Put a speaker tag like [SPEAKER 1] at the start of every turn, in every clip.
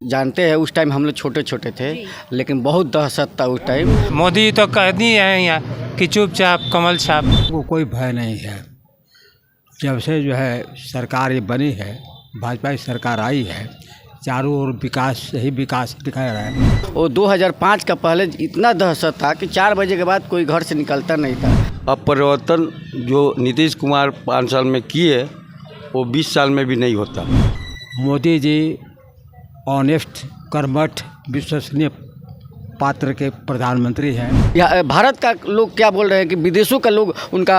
[SPEAKER 1] जानते हैं उस टाइम हम लोग छोटे छोटे थे, लेकिन बहुत दहशत था उस टाइम।
[SPEAKER 2] मोदी तो कह दी है यहाँ कि चुपचाप कमल छाप।
[SPEAKER 3] वो कोई भय नहीं है। जब से जो है सरकार ये बनी है, भाजपा की सरकार आई है, चारों ओर विकास ही विकास दिखा रहा है।
[SPEAKER 1] वो 2005 का पहले इतना दहशत था कि 4 बजे के बाद कोई घर से निकलता नहीं था।
[SPEAKER 4] अब परिवर्तन जो नीतीश कुमार 5 साल में किए वो 20 साल में भी नहीं होता।
[SPEAKER 3] मोदी जी ऑनेस्ट, कर्मठ, विश्वसनीय पात्र के प्रधानमंत्री हैं।
[SPEAKER 1] भारत का लोग क्या बोल रहे हैं कि विदेशों का लोग उनका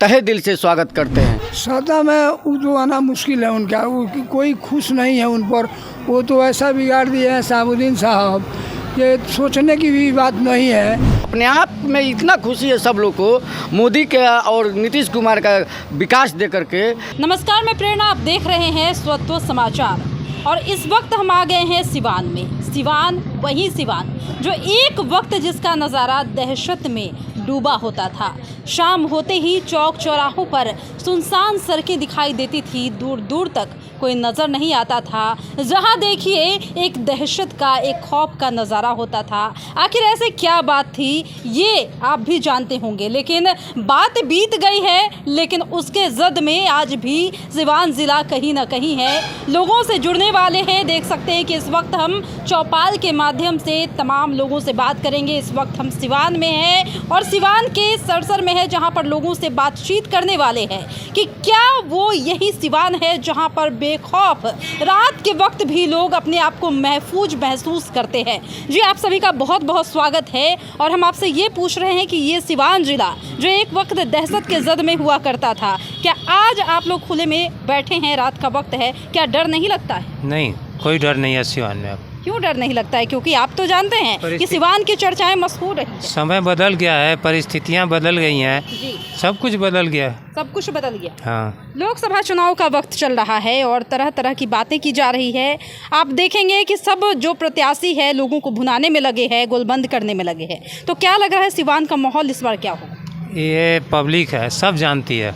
[SPEAKER 1] तहे दिल से स्वागत करते हैं।
[SPEAKER 5] सदा में जो आना मुश्किल है उनका, वो कोई खुश नहीं है उन पर। वो तो ऐसा बिगाड़ दिए हैं साबुद्दीन साहब, ये सोचने की भी बात नहीं है।
[SPEAKER 1] अपने आप में इतना खुशी है सब लोग को मोदी के और नीतीश कुमार का विकास दे करके।
[SPEAKER 6] नमस्कार, मैं प्रेरणा, आप देख रहे हैं स्वत्व समाचार और इस वक्त हम आ गए हैं सिवान में। सिवान वही सिवान जो एक वक्त जिसका नज़ारा दहशत में डूबा होता था। शाम होते ही चौक चौराहों पर सुनसान सड़कें दिखाई देती थी, दूर दूर तक कोई नज़र नहीं आता था। जहां देखिए एक दहशत का, एक खौफ का नज़ारा होता था। आखिर ऐसे क्या बात थी ये आप भी जानते होंगे, लेकिन बात बीत गई है। लेकिन उसके जद में आज भी सिवान ज़िला कहीं ना कहीं है, लोगों से जुड़ने वाले हैं। देख सकते हैं कि इस वक्त हम चौपाल के माध्यम से तमाम लोगों से बात करेंगे। इस वक्त हम सिवान में हैं और सिवान के सरसर में है, जहां पर लोगों से बातचीत करने वाले हैं कि क्या वो यही सिवान है जहां पर बेखौफ रात के वक्त भी लोग अपने आप को महफूज महसूस करते हैं। जी, आप सभी का बहुत बहुत स्वागत है और हम आपसे ये पूछ रहे हैं कि ये सिवान जिला जो एक वक्त दहशत के जद में हुआ करता था, क्या आज आप लोग खुले में बैठे हैं, रात का वक्त है, क्या डर नहीं लगता है?
[SPEAKER 2] नहीं, कोई डर नहीं है सिवान में। अब
[SPEAKER 6] क्यों डर नहीं लगता है? क्योंकि आप तो जानते हैं कि सिवान की चर्चाएं मशहूर है।
[SPEAKER 2] समय बदल गया है, परिस्थितियाँ बदल गई हैं, सब कुछ बदल गया।
[SPEAKER 6] सब कुछ बदल गया।
[SPEAKER 2] हाँ,
[SPEAKER 6] लोकसभा चुनाव का वक्त चल रहा है और तरह तरह की बातें की जा रही है। आप देखेंगे कि सब जो प्रत्याशी है लोगों को भुनाने में लगे हैं, गोलबंद करने में लगे हैं। तो क्या लग रहा है सिवान का माहौल इस बार क्या होगा?
[SPEAKER 2] ये पब्लिक है, सब जानती है,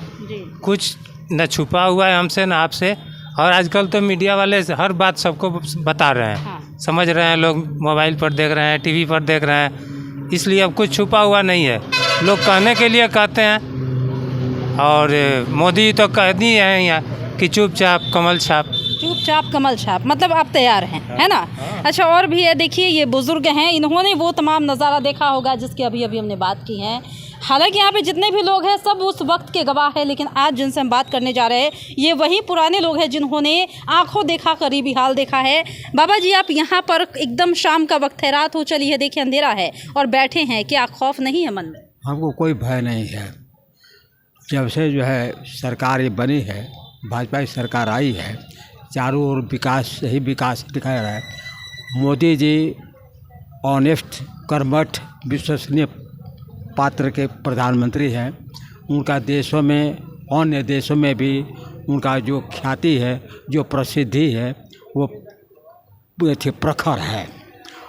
[SPEAKER 2] कुछ न छुपा हुआ है हमसे न आपसे। और आजकल तो मीडिया वाले हर बात सबको बता रहे हैं। हाँ। समझ रहे हैं लोग, मोबाइल पर देख रहे हैं, टीवी पर देख रहे हैं, इसलिए अब कुछ छुपा हुआ नहीं है। लोग कहने के लिए कहते हैं और मोदी तो कह दी है यहाँ कि चुपचाप कमल छाप।
[SPEAKER 6] चुपचाप कमल छाप, मतलब आप तैयार हैं, है ना? अच्छा, और भी है, देखिए ये बुजुर्ग हैं, इन्होंने वो तमाम नज़ारा देखा होगा जिसकी अभी अभी हमने बात की है। हालांकि यहाँ पे जितने भी लोग हैं सब उस वक्त के गवाह हैं, लेकिन आज जिनसे हम बात करने जा रहे हैं ये वही पुराने लोग हैं जिन्होंने आंखों देखा, करीबी हाल देखा है। बाबा जी, आप यहाँ पर एकदम शाम का वक्त है, रात हो चली है, देखिए अंधेरा है और बैठे हैं, क्या खौफ नहीं है मन में?
[SPEAKER 3] हमको कोई भय नहीं है। जब से जो है सरकार ये बनी है, भाजपा की सरकार आई है, चारों ओर विकास ही विकास दिखा रहा है। मोदी जी ऑनेस्ट, कर्मठ, विश्वसनीय पात्र के प्रधानमंत्री हैं। उनका देशों में, अन्य देशों में भी उनका जो ख्याति है, जो प्रसिद्धि है, वो प्रखर है।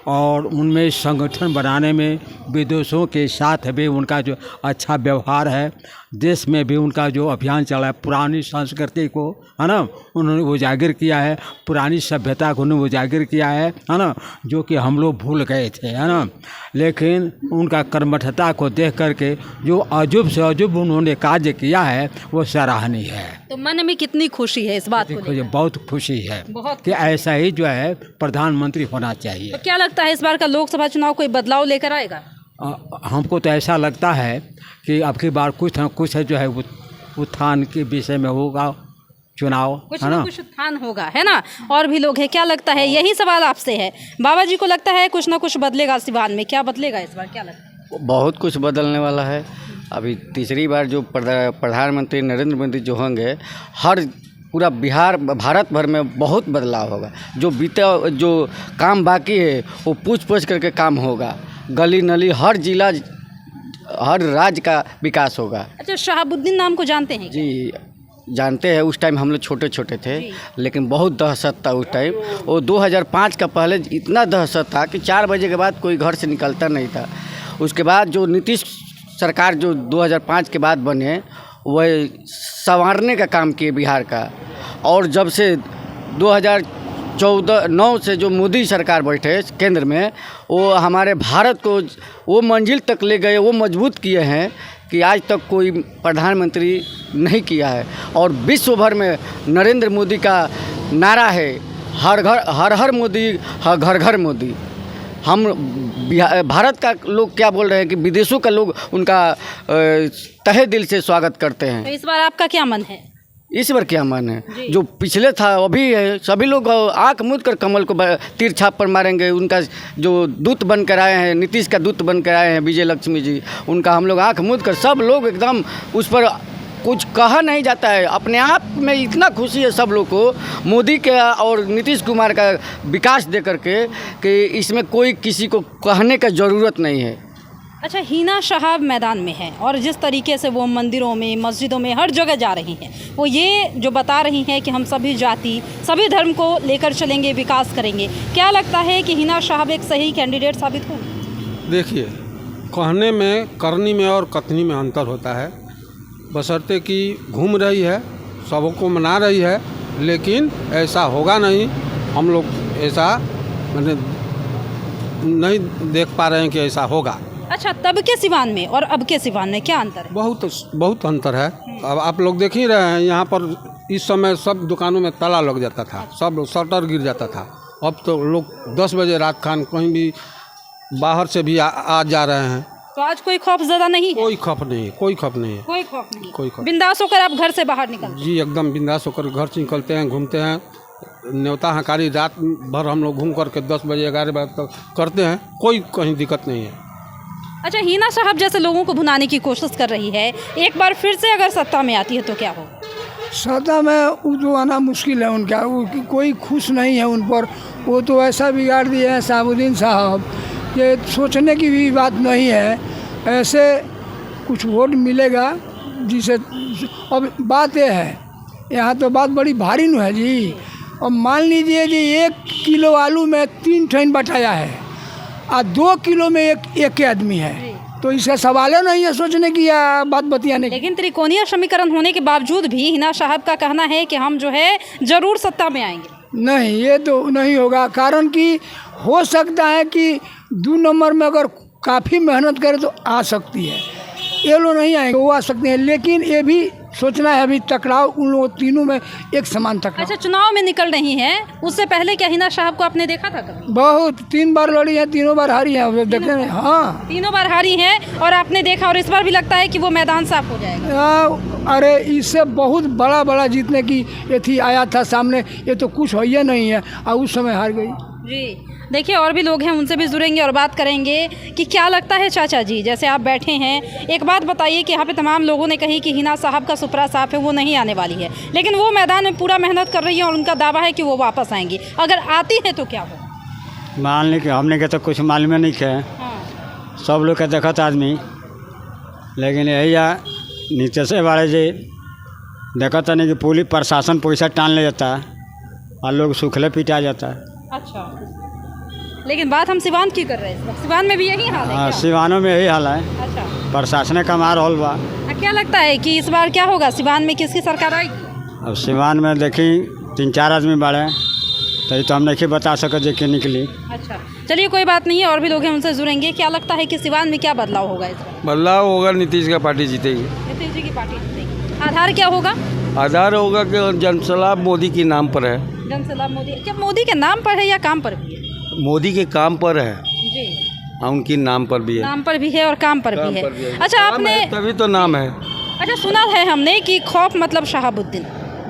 [SPEAKER 3] और उनमें संगठन बनाने में विदेशों के साथ भी उनका जो अच्छा व्यवहार है, देश में भी उनका जो अभियान चला है, पुरानी संस्कृति को, है ना, उन्होंने उजागर किया है, पुरानी सभ्यता को उन्होंने उजागर किया है ना, जो कि हम लोग भूल गए थे, है ना। लेकिन उनका कर्मठता को देख करके जो अजूब से अजूब उन्होंने कार्य किया है वो सराहनीय है।
[SPEAKER 6] तो मन में कितनी खुशी है इस बात को लेकर?
[SPEAKER 3] बहुत खुशी है कि ऐसा ही जो है प्रधानमंत्री होना चाहिए।
[SPEAKER 6] तो क्या लगता है इस बार का लोकसभा चुनाव कोई बदलाव लेकर आएगा?
[SPEAKER 3] हमको तो ऐसा लगता है कि अब की बार कुछ न कुछ जो है उत्थान के विषय में होगा चुनाव,
[SPEAKER 6] कुछ ना कुछ उत्थान होगा, है ना। और भी लोग हैं, क्या लगता है? यही सवाल आपसे है। बाबा जी को लगता है कुछ ना कुछ बदलेगा सिवान में, क्या बदलेगा इस बार, क्या लगता है?
[SPEAKER 1] बहुत कुछ बदलने वाला है। अभी तीसरी बार जो प्रधानमंत्री नरेंद्र मोदी जो होंगे, हर पूरा बिहार, भारत भर में बहुत बदलाव होगा। जो काम बाकी है वो पूछ करके काम होगा। गली नली, हर जिला, हर राज्य का विकास होगा।
[SPEAKER 6] अच्छा, शहाबुद्दीन नाम को जानते हैं?
[SPEAKER 1] जी, जानते हैं उस टाइम हम लोग छोटे छोटे थे, लेकिन बहुत दहशत था उस टाइम। वो 2005 का पहले इतना दहशत था कि 4 बजे के बाद कोई घर से निकलता नहीं था। उसके बाद जो नीतीश सरकार जो 2005 के बाद बने, वह संवारने का काम किए बिहार का। और जब से 2009 से जो मोदी सरकार बैठे केंद्र में, वो हमारे भारत को वो मंजिल तक ले गए, वो मजबूत किए हैं कि आज तक कोई प्रधानमंत्री नहीं किया है। और विश्व भर में नरेंद्र मोदी का नारा है, हर मोदी, घर घर मोदी। हम भारत का लोग क्या बोल रहे हैं कि विदेशों का लोग उनका तहे दिल से स्वागत करते हैं।
[SPEAKER 6] तो इस बार आपका क्या मन है?
[SPEAKER 1] इस बार क्या मन है, जो पिछले था अभी है, सभी लोग आंख मूंद कर कमल को तीर छाप पर मारेंगे। उनका जो दूत बन कर आए हैं, नीतीश का दूत बन कर आए हैं विजय लक्ष्मी जी, उनका हम लोग आंख मूंद कर सब लोग एकदम उस पर कुछ कहा नहीं जाता है। अपने आप में इतना खुशी है सब लोग को मोदी के और नीतीश कुमार का विकास दे करके कि इसमें कोई किसी को कहने का ज़रूरत नहीं है।
[SPEAKER 6] अच्छा, हिना साहब मैदान में है और जिस तरीके से वो मंदिरों में, मस्जिदों में, हर जगह जा रही हैं, वो ये जो बता रही हैं कि हम सभी जाति, सभी धर्म को लेकर चलेंगे, विकास करेंगे। क्या लगता है कि हिना साहब एक सही कैंडिडेट साबित होंगे?
[SPEAKER 7] देखिए, कहने में, करनी में और कथनी में अंतर होता है। बशर्ते कि घूम रही है, सबको मना रही है, लेकिन ऐसा होगा नहीं। हम लोग ऐसा मैंने नहीं देख पा रहे हैं कि ऐसा होगा।
[SPEAKER 6] अच्छा, तब के सिवान में और अब के सिवान में क्या अंतर है?
[SPEAKER 7] बहुत अंतर है। अब आप लोग देख ही रहे हैं, यहाँ पर इस समय सब दुकानों में ताला लग जाता था, सब शटर गिर जाता था। अब तो लोग 10 बजे रात खान कहीं भी बाहर से भी आ जा रहे हैं।
[SPEAKER 6] तो आज कोई खौफ ज़्यादा नहीं है?
[SPEAKER 7] कोई खौफ नहीं है, कोई खौफ नहीं है,
[SPEAKER 6] कोई खौफ नहीं,
[SPEAKER 7] कोई खौफ।
[SPEAKER 6] बिंदास होकर आप घर से बाहर निकलते?
[SPEAKER 7] जी, एकदम बिंदास होकर घर से निकलते हैं, घूमते हैं। न्योता हकारी रात भर हम लोग घूम करके 10 बजे 11 बजे तक करते हैं, कोई कहीं दिक्कत नहीं है।
[SPEAKER 6] अच्छा, हिना साहब जैसे लोगों को भुनाने की कोशिश कर रही है, एक बार फिर से अगर सत्ता में आती है तो क्या हो?
[SPEAKER 5] सत्ता में वो जो आना मुश्किल है उनका, वो कोई खुश नहीं है उन पर। वो तो ऐसा बिगाड़ दिए हैं शहाबुद्दीन साहब, ये सोचने की भी बात नहीं है। ऐसे कुछ वोट मिलेगा जिसे, अब बात ये है, यहाँ तो बात बड़ी भारी न है जी। अब मान लीजिए जी 1 किलो आलू में 3 ठन बटाया है और 2 किलो में एक आदमी है, तो इसका सवाल नहीं है सोचने की या बात बतियाने की।
[SPEAKER 6] लेकिन त्रिकोणीय समीकरण होने के बावजूद भी हिना साहब का कहना है कि हम जो है ज़रूर सत्ता में आएंगे।
[SPEAKER 5] नहीं, ये तो नहीं होगा। कारण कि हो सकता है कि 2 नंबर में अगर काफ़ी मेहनत करे तो आ सकती है, ये लोग नहीं आएंगे, वो आ सकते हैं। लेकिन ये भी सोचना है, अभी टकराव उन लोगों तीनों में एक समान टकराव।
[SPEAKER 6] अच्छा, चुनाव में निकल रही हैं, उससे पहले क्या हिना साहब को आपने देखा था कभी?
[SPEAKER 5] बहुत, 3 बार लड़ी है, 3 बार हारी है, देखते हैं। हाँ,
[SPEAKER 6] 3 बार हारी हैं और आपने देखा, और इस बार भी लगता है कि वो मैदान साफ हो जाएगा।
[SPEAKER 5] अरे इससे बहुत बड़ा जीतने की ये थी, आया था सामने, ये तो कुछ हो ही नहीं है और उस समय हार गई
[SPEAKER 6] जी। देखिए, और भी लोग हैं, उनसे भी जुड़ेंगे और बात करेंगे कि क्या लगता है। चाचा जी, जैसे आप बैठे हैं, एक बात बताइए कि यहाँ पे तमाम लोगों ने कही कि हिना साहब का सुपरा साफ है, वो नहीं आने वाली है, लेकिन वो मैदान में पूरा मेहनत कर रही है और उनका दावा है कि वो वापस आएंगी। अगर आती है तो क्या हो?
[SPEAKER 3] मान ली कि हमने के तो कुछ मालूम नहीं है।
[SPEAKER 6] हाँ।
[SPEAKER 3] सब लोग के देखत आदमी, लेकिन यही नीचे से वाले जी देखत नहीं कि पुलिस प्रशासन पैसा टान ले जाता है और लोग सूखले पिटा जाता है।
[SPEAKER 6] अच्छा, लेकिन बात हम सिवान की कर रहे हैं, सिवान में भी यही हाल है?
[SPEAKER 3] हाँ, सिवानों में यही हाल है।
[SPEAKER 6] अच्छा,
[SPEAKER 3] प्रशासन का मार होल बा।
[SPEAKER 6] क्या लगता है कि इस बार क्या होगा, सिवान में किसकी सरकार आएगी?
[SPEAKER 3] अब सिवान में देखी 3-4 आदमी बढ़े, तो ये तो हम नहीं बता सके जो कि निकली।
[SPEAKER 6] अच्छा, चलिए कोई बात नहीं है, और भी लोग हैं, उनसे जुड़ेंगे। क्या लगता है कि सिवान में क्या बदलाव होगा इस बार?
[SPEAKER 4] बदलाव होगा, नीतीश का पार्टी जीतेगी।
[SPEAKER 6] नीतीश जी की पार्टी जीतेगी। आधार क्या होगा?
[SPEAKER 4] आधार होगा कि जनसलाह मोदी के नाम पर है।
[SPEAKER 6] जनसलाह मोदी, क्या मोदी के नाम पर है या काम पर भी है?
[SPEAKER 4] मोदी के काम पर है
[SPEAKER 6] जी,
[SPEAKER 4] हाँ, उनकी नाम पर भी है।
[SPEAKER 6] नाम पर भी है और काम पर भी है। अच्छा, आपने
[SPEAKER 4] तभी तो नाम है।
[SPEAKER 6] अच्छा, सुना है हमने कि खौफ मतलब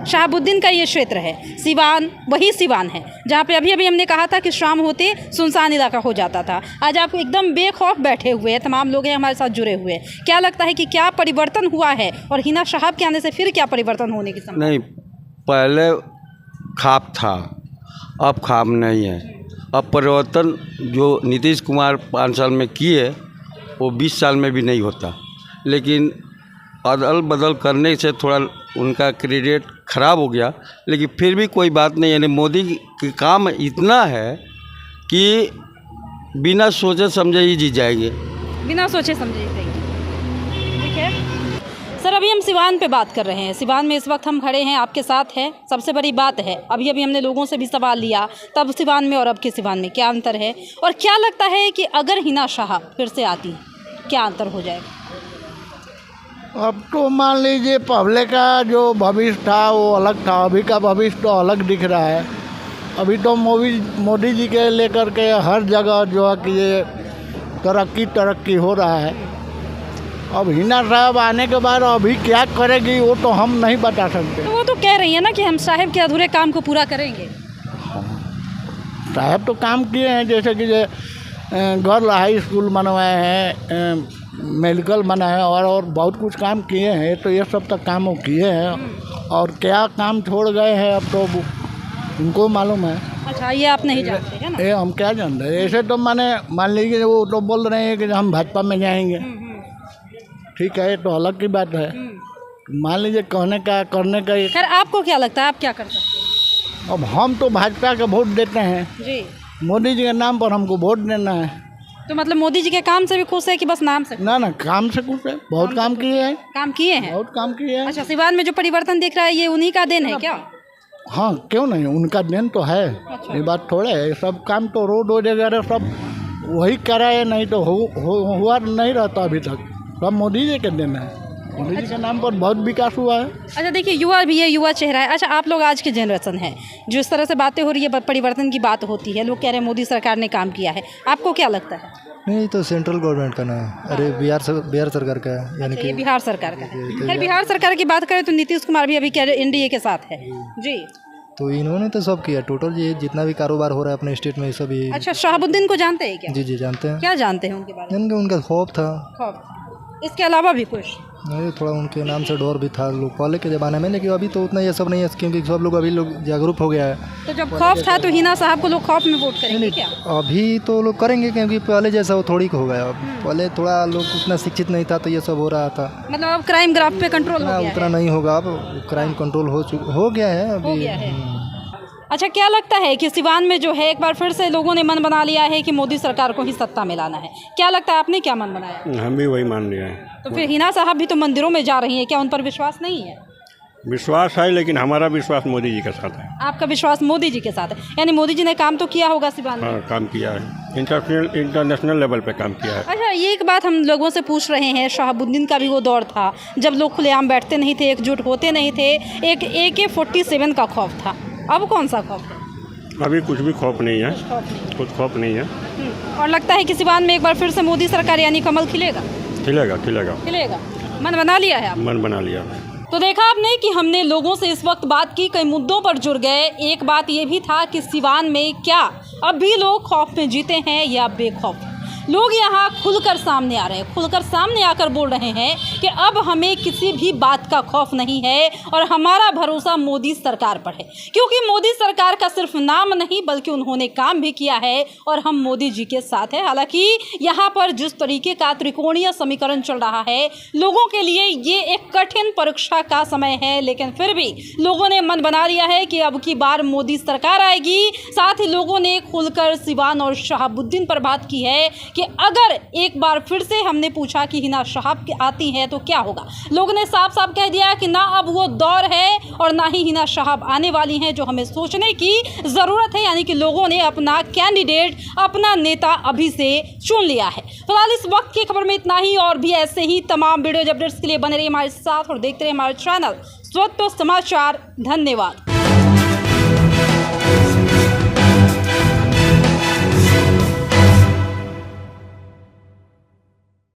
[SPEAKER 6] शहाबुद्दीन का ये क्षेत्र है, सिवान वही सिवान है जहाँ पे अभी हमने कहा था कि शाम होते सुनसान इलाका हो जाता था। आज आप एकदम बेखौफ बैठे हुए हैं, तमाम लोग हैं हमारे साथ जुड़े हुए हैं। क्या लगता है कि क्या परिवर्तन हुआ है और हिना साहब के आने से फिर क्या परिवर्तन होने की संभावना?
[SPEAKER 4] नहीं, पहले खाप था, अब खाप नहीं है। अब परिवर्तन जो नीतीश कुमार 5 साल में किए वो 20 साल में भी नहीं होता, लेकिन अदल बदल करने से थोड़ा उनका क्रेडिट खराब हो गया, लेकिन फिर भी कोई बात नहीं। यानी मोदी का काम इतना है कि बिना सोचे समझे ही जीत जाएंगे।
[SPEAKER 6] बिना सोचे समझे जीतेंगे। ठीक है, सर अभी हम सिवान पे बात कर रहे हैं। सिवान में इस वक्त हम खड़े हैं, आपके साथ है। सबसे बड़ी बात है, अभी हमने लोगों से भी सवाल लिया, तब सिवान में और अब के सिवान में क्या अंतर है, और क्या लगता है कि अगर हिना शाह फिर से आती क्या अंतर हो जाएगा?
[SPEAKER 8] अब तो मान लीजिए पहले का जो भविष्य था वो अलग था, अभी का भविष्य तो अलग दिख रहा है। अभी तो मोदी जी के लेकर के हर जगह जो है कि ये तरक्की हो रहा है। अब हिना साहब आने के बाद अभी क्या करेगी वो तो हम नहीं बता सकते।
[SPEAKER 6] तो वो तो कह रही है ना कि हम साहब के अधूरे काम को पूरा करेंगे।
[SPEAKER 8] साहब तो काम किए हैं, जैसे कि गर्ल हाई स्कूल बनवाए हैं, मेडिकल बनाए हैं और बहुत कुछ काम किए हैं। तो ये सब तक काम वो किए हैं, और क्या काम छोड़ गए हैं अब तो उनको मालूम है।
[SPEAKER 6] अच्छा, ये आप नहीं जानते है ना?
[SPEAKER 8] ये हम क्या जान रहे हैं। ऐसे तो मान लीजिए वो तो बोल रहे हैं कि हम भाजपा में जाएंगे, ठीक है, तो अलग की बात है। मान लीजिए कहने का करने का।
[SPEAKER 6] खैर आपको क्या लगता है, आप क्या कर सकते हैं?
[SPEAKER 8] अब हम तो भाजपा का वोट देते हैं
[SPEAKER 6] जी,
[SPEAKER 8] मोदी जी के नाम पर हमको वोट देना है।
[SPEAKER 6] तो मतलब मोदी जी के काम से भी खुश है कि बस नाम से?
[SPEAKER 8] ना काम से कुछ है, बहुत काम किए हैं।
[SPEAKER 6] काम किए हैं,
[SPEAKER 8] बहुत काम किए हैं।
[SPEAKER 6] अच्छा, सिवान में जो परिवर्तन दिख रहा है ये उन्हीं का देन है क्या?
[SPEAKER 8] हाँ, क्यों नहीं, उनका देन तो है। ये बात थोड़े है, सब काम तो रोड वगैरह सब वही कराए, नहीं तो हुआ नहीं रहता अभी तक। सब मोदी जी के देन है, मोदी जी के नाम पर बहुत विकास हुआ है।
[SPEAKER 6] अच्छा देखिए, युवा भी है, युवा चेहरा है। अच्छा, आप लोग आज के जनरेशन हैं, जो इस तरह से बातें हो रही है, परिवर्तन की बात होती है, लोग कह रहे हैं मोदी सरकार ने काम किया है, आपको क्या लगता है?
[SPEAKER 9] नहीं, तो सेंट्रल गवर्नमेंट का ना है। अरे बिहार सरकार का है, यानी कि
[SPEAKER 6] बिहार सरकार का है। खैर बिहार सरकार की बात करें तो नीतीश कुमार भी अभी एनडीए के साथ है जी।
[SPEAKER 9] तो इन्होंने तो सब किया, टोटल ये जितना भी कारोबार हो रहा है अपने स्टेट में ये सब ही।
[SPEAKER 6] अच्छा, शहाबुद्दीन को जानते हैं क्या?
[SPEAKER 9] जी जानते हैं।
[SPEAKER 6] क्या जानते हैं उनके बारे में?
[SPEAKER 9] उनका खौफ था,
[SPEAKER 6] इसके अलावा भी कुछ
[SPEAKER 9] नहीं, थोड़ा उनके नाम से डर भी था लोग पहले के ज़माने में, लेकिन अभी तो उतना ये सब नहीं है, क्योंकि सब लोग अभी जागरूक हो गया है।
[SPEAKER 6] तो जब खौफ था तो हिना साहब को लोग खौफ में वोट करेंगे क्या?
[SPEAKER 9] अभी तो लोग करेंगे, क्योंकि पहले जैसा वो थोड़ी हो गया। पहले थोड़ा लोग उतना शिक्षित नहीं था तो ये सब हो रहा था।
[SPEAKER 6] मतलब अब क्राइम ग्राफ पे कंट्रोल हो गया
[SPEAKER 9] उतना नहीं होगा, अब क्राइम कंट्रोल हो गया है अभी।
[SPEAKER 6] अच्छा, क्या लगता है कि सिवान में जो है एक बार फिर से लोगों ने मन बना लिया है कि मोदी सरकार को ही सत्ता में लाना है? क्या लगता है, आपने क्या मन बनाया?
[SPEAKER 10] हम भी वही मान रहे हैं।
[SPEAKER 6] तो फिर हिना साहब भी तो मंदिरों में जा रही हैं, क्या उन पर विश्वास नहीं है?
[SPEAKER 10] विश्वास है, लेकिन हमारा विश्वास मोदी जी के साथ है।
[SPEAKER 6] आपका विश्वास मोदी जी के साथ है, यानी मोदी जी ने काम तो किया होगा सिवान में?
[SPEAKER 10] हाँ, काम किया है, इंटरनेशनल लेवल पे काम किया है।
[SPEAKER 6] अच्छा, ये एक बात हम लोगों से पूछ रहे हैं, शहाबुद्दीन का भी वो दौर था जब लोग खुलेआम बैठते नहीं थे, एकजुट होते नहीं थे, एक AK-47 का खौफ था, अब कौन सा खौफ है?
[SPEAKER 10] अभी कुछ भी खौफ नहीं है, कुछ खौफ नहीं है।
[SPEAKER 6] और लगता है कि सिवान में एक बार फिर से मोदी सरकार यानी कमल खिलेगा? खिलेगा। मन बना लिया है आप?
[SPEAKER 10] मन बना लिया।
[SPEAKER 6] तो देखा आपने कि हमने लोगों से इस वक्त बात की, कई मुद्दों पर जुड़ गए। एक बात ये भी था कि सिवान में क्या अब भी लोग खौफ में जीते हैं या बेखौफ? लोग यहाँ खुलकर सामने आ रहे हैं, खुलकर सामने आकर बोल रहे हैं कि अब हमें किसी भी बात का खौफ नहीं है और हमारा भरोसा मोदी सरकार पर है, क्योंकि मोदी सरकार का सिर्फ नाम नहीं बल्कि उन्होंने काम भी किया है और हम मोदी जी के साथ हैं। हालांकि यहाँ पर जिस तरीके का त्रिकोणीय समीकरण चल रहा है, लोगों के लिए ये एक कठिन परीक्षा का समय है, लेकिन फिर भी लोगों ने मन बना लिया है कि अब की बार मोदी सरकार आएगी। साथ ही लोगों ने खुलकर सिवान और शहाबुद्दीन पर बात की है कि अगर एक बार फिर से हमने पूछा कि हिना साहब आती हैं तो क्या होगा, लोगों ने साफ साफ कह दिया कि ना अब वो दौर है और ना ही हिना साहब आने वाली हैं, जो हमें सोचने की ज़रूरत है। यानी कि लोगों ने अपना कैंडिडेट, अपना नेता अभी से चुन लिया है। फिलहाल इस वक्त की खबर में इतना ही, और भी ऐसे ही तमाम वीडियो अपडेट्स के लिए बने रहिए हमारे साथ और देखते रहिए हमारे चैनल स्वत्व समाचार। धन्यवाद।